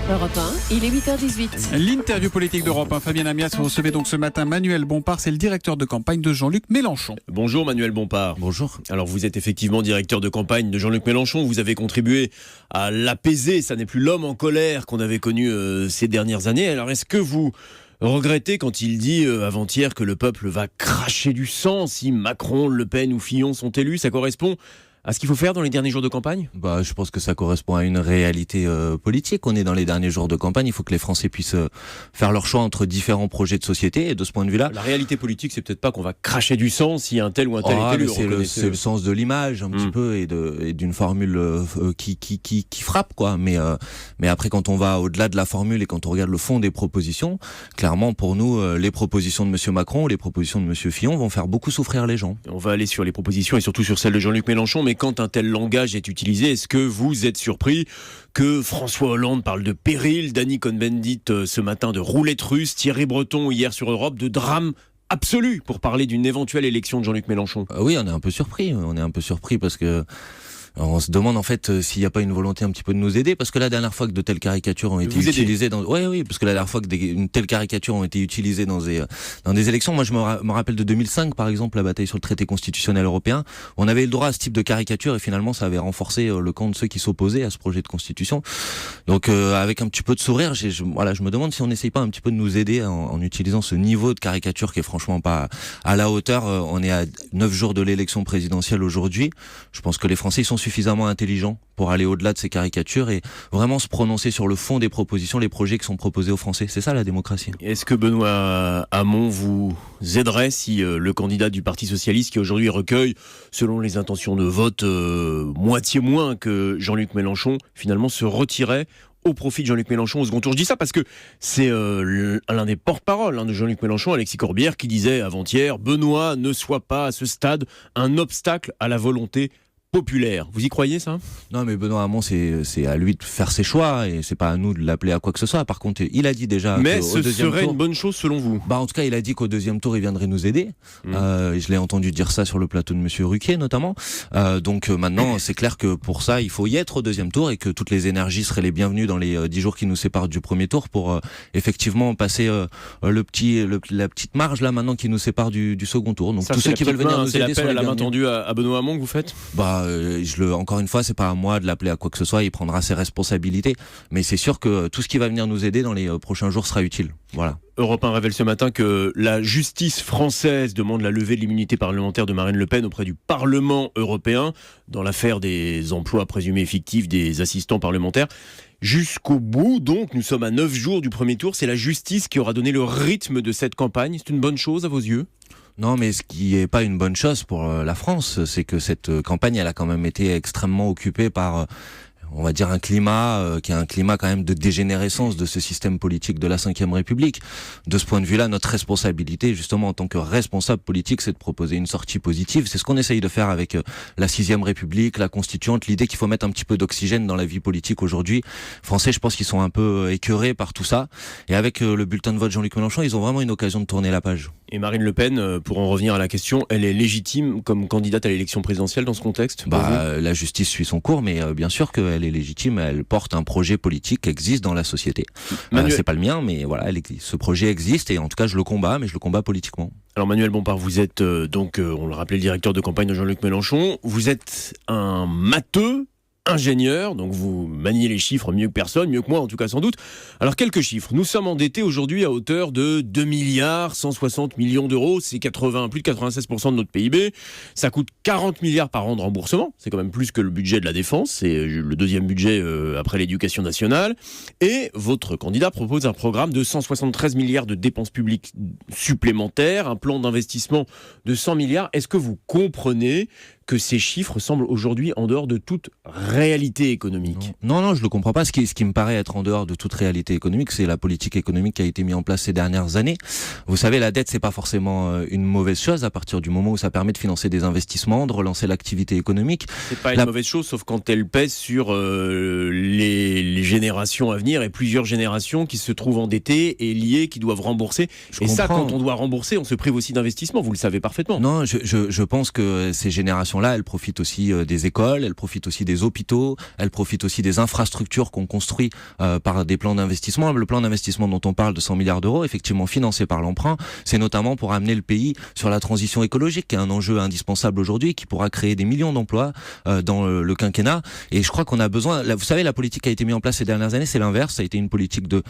Europe 1, il est 8h18. L'interview politique d'Europe 1, Fabien Amias, vous recevez donc ce matin Manuel Bompard, c'est le directeur de campagne de Jean-Luc Mélenchon. Bonjour Manuel Bompard. Bonjour. Alors vous êtes effectivement directeur de campagne de Jean-Luc Mélenchon, vous avez contribué à l'apaiser, ça n'est plus l'homme en colère qu'on avait connu ces dernières années. Alors est-ce que vous regrettez quand il dit avant-hier que le peuple va cracher du sang si Macron, Le Pen ou Fillon sont élus? Ça correspond à ce qu'il faut faire dans les derniers jours de campagne? Je pense que ça correspond à une réalité politique. On est dans les derniers jours de campagne. Il faut que les Français puissent faire leur choix entre différents projets de société. Et de ce point de vue-là, la réalité politique, c'est peut-être pas qu'on va cracher du sang si un tel ou un tel est élu. C'est le sens de l'image un petit peu et d'une formule qui frappe, quoi. Mais après, quand on va au-delà de la formule et quand on regarde le fond des propositions, clairement pour nous, les propositions de Monsieur Macron, les propositions de Monsieur Fillon vont faire beaucoup souffrir les gens. On va aller sur les propositions et surtout sur celle de Jean-Luc Mélenchon. Mais quand un tel langage est utilisé, est-ce que vous êtes surpris que François Hollande parle de péril, Danny Cohn-Bendit ce matin de roulette russe, Thierry Breton hier sur Europe de drame absolu pour parler d'une éventuelle élection de Jean-Luc Mélenchon? Oui, on est un peu surpris. On est un peu surpris parce que on se demande en fait s'il n'y a pas une volonté un petit peu de nous aider, parce que la dernière fois que de telles caricatures ont été utilisées parce que la dernière fois que une telle caricature ont été utilisées dans des élections, moi je me rappelle de 2005 par exemple, la bataille sur le traité constitutionnel européen, on avait le droit à ce type de caricature et finalement ça avait renforcé le camp de ceux qui s'opposaient à ce projet de constitution. Donc avec un petit peu de sourire, je me demande si on n'essaye pas un petit peu de nous aider en utilisant ce niveau de caricature qui est franchement pas à la hauteur. On est à 9 jours de l'élection présidentielle aujourd'hui. Je pense que les Français sont suffisamment intelligents pour aller au-delà de ces caricatures et vraiment se prononcer sur le fond des propositions, les projets qui sont proposés aux Français. C'est ça la démocratie. Est-ce que Benoît Hamon vous aiderait si le candidat du Parti Socialiste, qui aujourd'hui recueille, selon les intentions de vote, moitié moins que Jean-Luc Mélenchon, finalement se retirait au profit de Jean-Luc Mélenchon au second tour? Je dis ça parce que c'est l'un des porte-parole de Jean-Luc Mélenchon, Alexis Corbière, qui disait avant-hier: Benoît ne soit pas à ce stade un obstacle à la volonté populaire. Vous y croyez ça? Non, mais Benoît Hamon, c'est à lui de faire ses choix et c'est pas à nous de l'appeler à quoi que ce soit. Par contre, il a dit déjà. Mais ce serait une bonne chose selon vous? En tout cas, il a dit qu'au deuxième tour, il viendrait nous aider. Je l'ai entendu dire ça sur le plateau de Monsieur Ruquier notamment. Donc maintenant, c'est clair que pour ça, il faut y être au deuxième tour et que toutes les énergies seraient les bienvenues dans les 10 jours qui nous séparent du premier tour pour effectivement passer la petite marge là maintenant qui nous sépare du second tour. Donc tous ceux qui veulent venir nous aider, c'est l'appel à la main tendue à Benoît Hamon que vous faites? Encore une fois, c'est pas à moi de l'appeler à quoi que ce soit, il prendra ses responsabilités. Mais c'est sûr que tout ce qui va venir nous aider dans les prochains jours sera utile. Voilà. Europe 1 révèle ce matin que la justice française demande la levée de l'immunité parlementaire de Marine Le Pen auprès du Parlement européen dans l'affaire des emplois présumés fictifs des assistants parlementaires. Jusqu'au bout, donc, nous sommes à 9 jours du premier tour. C'est la justice qui aura donné le rythme de cette campagne. C'est une bonne chose à vos yeux? Non, mais ce qui est pas une bonne chose pour la France, c'est que cette campagne, elle a quand même été extrêmement occupée par, on va dire, un climat qui est un climat quand même de dégénérescence de ce système politique de la Ve République. De ce point de vue-là, notre responsabilité, justement, en tant que responsable politique, c'est de proposer une sortie positive. C'est ce qu'on essaye de faire avec la 6e République, la Constituante, l'idée qu'il faut mettre un petit peu d'oxygène dans la vie politique aujourd'hui. Les Français, je pense qu'ils sont un peu écœurés par tout ça. Et avec le bulletin de vote Jean-Luc Mélenchon, ils ont vraiment une occasion de tourner la page. Et Marine Le Pen, pour en revenir à la question, elle est légitime comme candidate à l'élection présidentielle dans ce contexte? La justice suit son cours, mais bien sûr qu'elle est légitime, elle porte un projet politique qui existe dans la société. C'est pas le mien, mais voilà, ce projet existe et en tout cas je le combats, mais je le combats politiquement. Alors Manuel Bompard, vous êtes donc, on le rappelait, le directeur de campagne de Jean-Luc Mélenchon. Vous êtes un matheux, ingénieur, donc vous maniez les chiffres mieux que personne, mieux que moi en tout cas sans doute. Alors quelques chiffres. Nous sommes endettés aujourd'hui à hauteur de 2 milliards 160 millions d'euros, c'est plus de 96% de notre PIB. Ça coûte 40 milliards par an de remboursement, c'est quand même plus que le budget de la défense, c'est le deuxième budget après l'éducation nationale. Et votre candidat propose un programme de 173 milliards de dépenses publiques supplémentaires, un plan d'investissement de 100 milliards. Est-ce que vous comprenez que ces chiffres semblent aujourd'hui en dehors de toute réalité économique? Non, je le comprends pas. Ce qui me paraît être en dehors de toute réalité économique, c'est la politique économique qui a été mise en place ces dernières années. Vous savez, la dette, c'est pas forcément une mauvaise chose à partir du moment où ça permet de financer des investissements, de relancer l'activité économique. C'est pas une mauvaise chose, sauf quand elle pèse sur les générations à venir et plusieurs générations qui se trouvent endettées et liées, qui doivent rembourser. Ça, quand on doit rembourser, on se prive aussi d'investissement, vous le savez parfaitement. Non, je pense que ces générations-là, elles profitent aussi des écoles, elles profitent aussi des hôpitaux, elles profitent aussi des infrastructures qu'on construit par des plans d'investissement. Le plan d'investissement dont on parle de 100 milliards d'euros, effectivement financé par l'emprunt, c'est notamment pour amener le pays sur la transition écologique, qui est un enjeu indispensable aujourd'hui, qui pourra créer des millions d'emplois dans le quinquennat. Et je crois qu'on a besoin, vous savez, la politique qui a été mise en place ces dernières années, c'est l'inverse, ça a été une politique de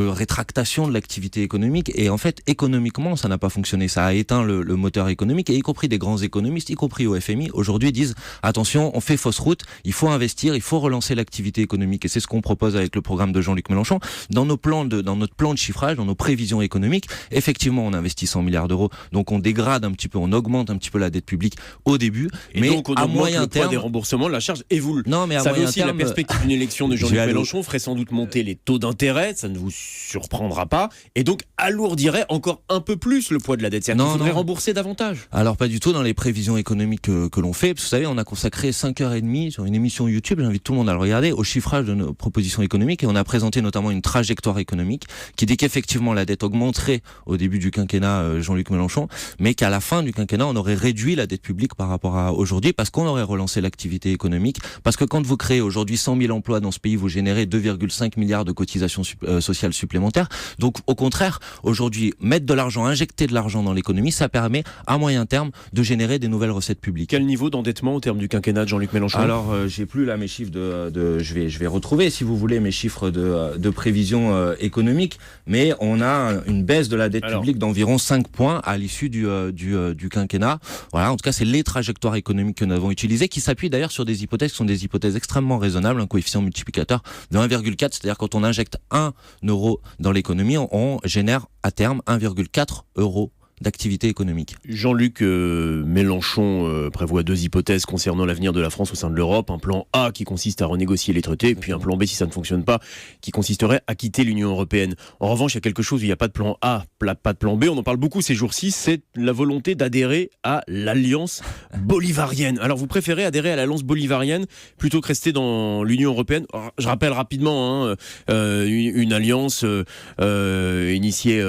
rétractation de l'activité économique, et en fait, économiquement, ça n'a pas fonctionné, ça a éteint le moteur économique, et y compris des grands économistes, y compris au FMI, aujourd'hui disent, attention, on fait fausse route, il faut investir, il faut relancer l'activité économique, et c'est ce qu'on propose avec le programme de Jean-Luc Mélenchon. Dans notre plan de chiffrage, dans nos prévisions économiques, effectivement, on investit 100 milliards d'euros, donc on dégrade un petit peu, on augmente un petit peu la dette publique au début, et mais donc on à moyen le poids terme, des remboursements de la charge, et vous non, mais à savez moyen aussi, terme, la perspective d'une élection de Jean-Luc Mélenchon ferait sans doute monter les taux d'intérêt, ça ne vous surprendra pas, et donc alourdirait encore un peu plus le poids de la dette. C'est-à-dire qu'il faudrait rembourser davantage. Alors pas du tout dans les prévisions économiques que l'on fait. Parce que vous savez, on a consacré 5h30 sur une émission YouTube, j'invite tout le monde à le regarder, au chiffrage de nos propositions économiques, et on a présenté notamment une trajectoire économique qui dit qu'effectivement la dette augmenterait au début du quinquennat Jean-Luc Mélenchon, mais qu'à la fin du quinquennat on aurait réduit la dette publique par rapport à aujourd'hui, parce qu'on aurait relancé l'activité économique, parce que quand vous créez aujourd'hui 100 000 emplois dans ce pays, vous générez 2,5 milliards de cotisations sociales supplémentaires. Donc au contraire, aujourd'hui, mettre de l'argent, injecter de l'argent dans l'économie, ça permet à moyen terme de générer des nouvelles recettes publiques. Quel niveau d'endettement au terme du quinquennat de Jean-Luc Mélenchon ? Alors j'ai plus là mes chiffres je vais retrouver si vous voulez mes chiffres de prévision économique, mais on a une baisse de la dette publique d'environ 5 points à l'issue du quinquennat. Voilà, en tout cas c'est les trajectoires économiques que nous avons utilisées, qui s'appuient d'ailleurs sur des hypothèses qui sont des hypothèses extrêmement raisonnables, un coefficient multiplicateur de 1,4, c'est-à-dire quand on injecte 1 euro dans l'économie, on génère à terme 1,4 euros d'activité économique. Jean-Luc Mélenchon prévoit 2 hypothèses concernant l'avenir de la France au sein de l'Europe. Un plan A qui consiste à renégocier les traités, et puis un plan B si ça ne fonctionne pas, qui consisterait à quitter l'Union européenne. En revanche, il y a quelque chose où il n'y a pas de plan A, pas de plan B, on en parle beaucoup ces jours-ci, c'est la volonté d'adhérer à l'Alliance bolivarienne. Alors vous préférez adhérer à l'Alliance bolivarienne plutôt que rester dans l'Union européenne ? Alors, je rappelle rapidement une alliance initiée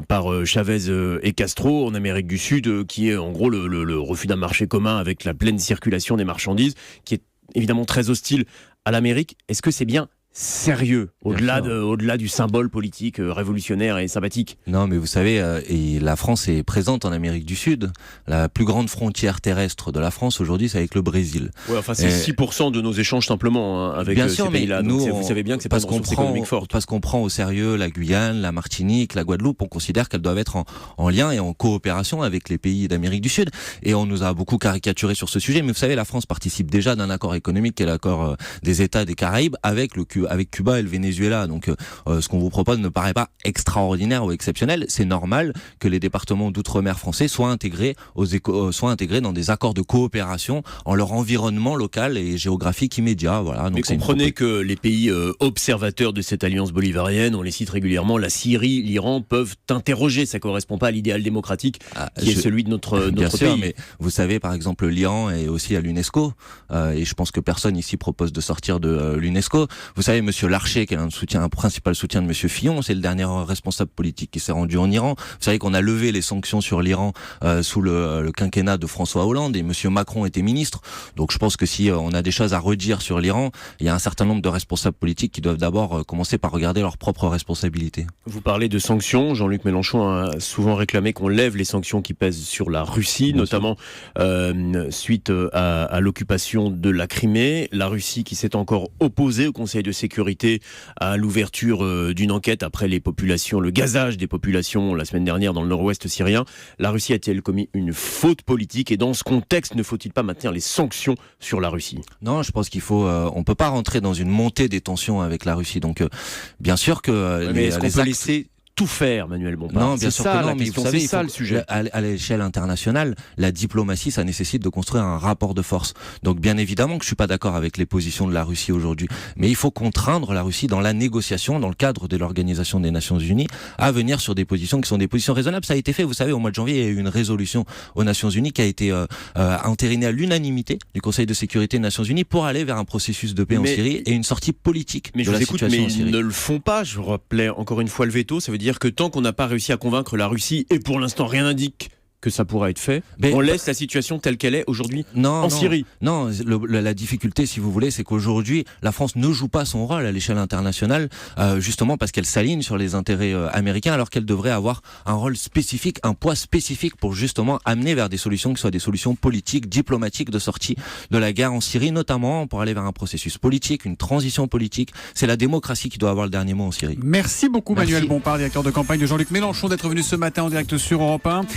par Chavez et Castro en Amérique du Sud, qui est en gros le refus d'un marché commun avec la pleine circulation des marchandises, qui est évidemment très hostile à l'Amérique. Est-ce que c'est bien sérieux, au-delà du symbole politique révolutionnaire et sympathique? Non, mais vous savez, et la France est présente en Amérique du Sud. La plus grande frontière terrestre de la France aujourd'hui, c'est avec le Brésil. Ouais, enfin c'est 6% de nos échanges simplement avec ces pays-là. Donc vous savez bien que c'est pas une ressource économique forte. Parce qu'on prend au sérieux la Guyane, la Martinique, la Guadeloupe, on considère qu'elles doivent être en lien et en coopération avec les pays d'Amérique du Sud. Et on nous a beaucoup caricaturé sur ce sujet. Mais vous savez, la France participe déjà d'un accord économique, qui est l'accord des États des Caraïbes, avec Cuba et le Venezuela. Donc ce qu'on vous propose ne paraît pas extraordinaire ou exceptionnel. C'est normal que les départements d'outre-mer français soient intégrés dans des accords de coopération en leur environnement local et géographique immédiat. Voilà. Donc, mais comprenez que les pays observateurs de cette alliance bolivarienne, on les cite régulièrement, la Syrie, l'Iran, peuvent interroger. Ça ne correspond pas à l'idéal démocratique qui est celui de notre bien sûr, pays. Mais vous savez, par exemple, l'Iran est aussi à l'UNESCO et je pense que personne ici propose de sortir de l'UNESCO. Vous savez, Monsieur Larcher, qui est un principal soutien de Monsieur Fillon, c'est le dernier responsable politique qui s'est rendu en Iran. Vous savez qu'on a levé les sanctions sur l'Iran sous le quinquennat de François Hollande, et Monsieur Macron était ministre. Donc je pense que si on a des choses à redire sur l'Iran, il y a un certain nombre de responsables politiques qui doivent d'abord commencer par regarder leurs propres responsabilités. Vous parlez de sanctions. Jean-Luc Mélenchon a souvent réclamé qu'on lève les sanctions qui pèsent sur la Russie, notamment suite à l'occupation de la Crimée. La Russie qui s'est encore opposée au Conseil de sécurité à l'ouverture d'une enquête après le gazage des populations la semaine dernière dans le nord-ouest syrien. La Russie a-t-elle commis une faute politique, et dans ce contexte, ne faut-il pas maintenir les sanctions sur la Russie ? Non, je pense qu'il faut. On peut pas rentrer dans une montée des tensions avec la Russie. Donc, bien sûr que mais est-ce qu'on peut laisser tout faire, Manuel Bompard. Non, bien sûr que non, mais vous savez, c'est ça le sujet. À l'échelle internationale, la diplomatie, ça nécessite de construire un rapport de force. Donc bien évidemment que je suis pas d'accord avec les positions de la Russie aujourd'hui, mais il faut contraindre la Russie dans la négociation, dans le cadre de l'Organisation des Nations Unies, à venir sur des positions qui sont des positions raisonnables. Ça a été fait, vous savez, au mois de janvier, il y a eu une résolution aux Nations Unies qui a été entérinée à l'unanimité du Conseil de sécurité des Nations Unies pour aller vers un processus de paix en Syrie et une sortie politique de la situation en Syrie. Mais ils ne le font pas. Je rappelais encore une fois le veto. Ça veut dire que tant qu'on n'a pas réussi à convaincre la Russie, et pour l'instant rien n'indique que ça pourra être fait, on laisse la situation telle qu'elle est aujourd'hui en Syrie. Non, la difficulté, si vous voulez, c'est qu'aujourd'hui, la France ne joue pas son rôle à l'échelle internationale, justement parce qu'elle s'aligne sur les intérêts américains, alors qu'elle devrait avoir un rôle spécifique, un poids spécifique pour justement amener vers des solutions qui soient des solutions politiques, diplomatiques de sortie de la guerre en Syrie, notamment pour aller vers un processus politique, une transition politique. C'est la démocratie qui doit avoir le dernier mot en Syrie. Merci beaucoup Manuel Bompard, directeur de campagne de Jean-Luc Mélenchon, d'être venu ce matin en direct sur Europe 1.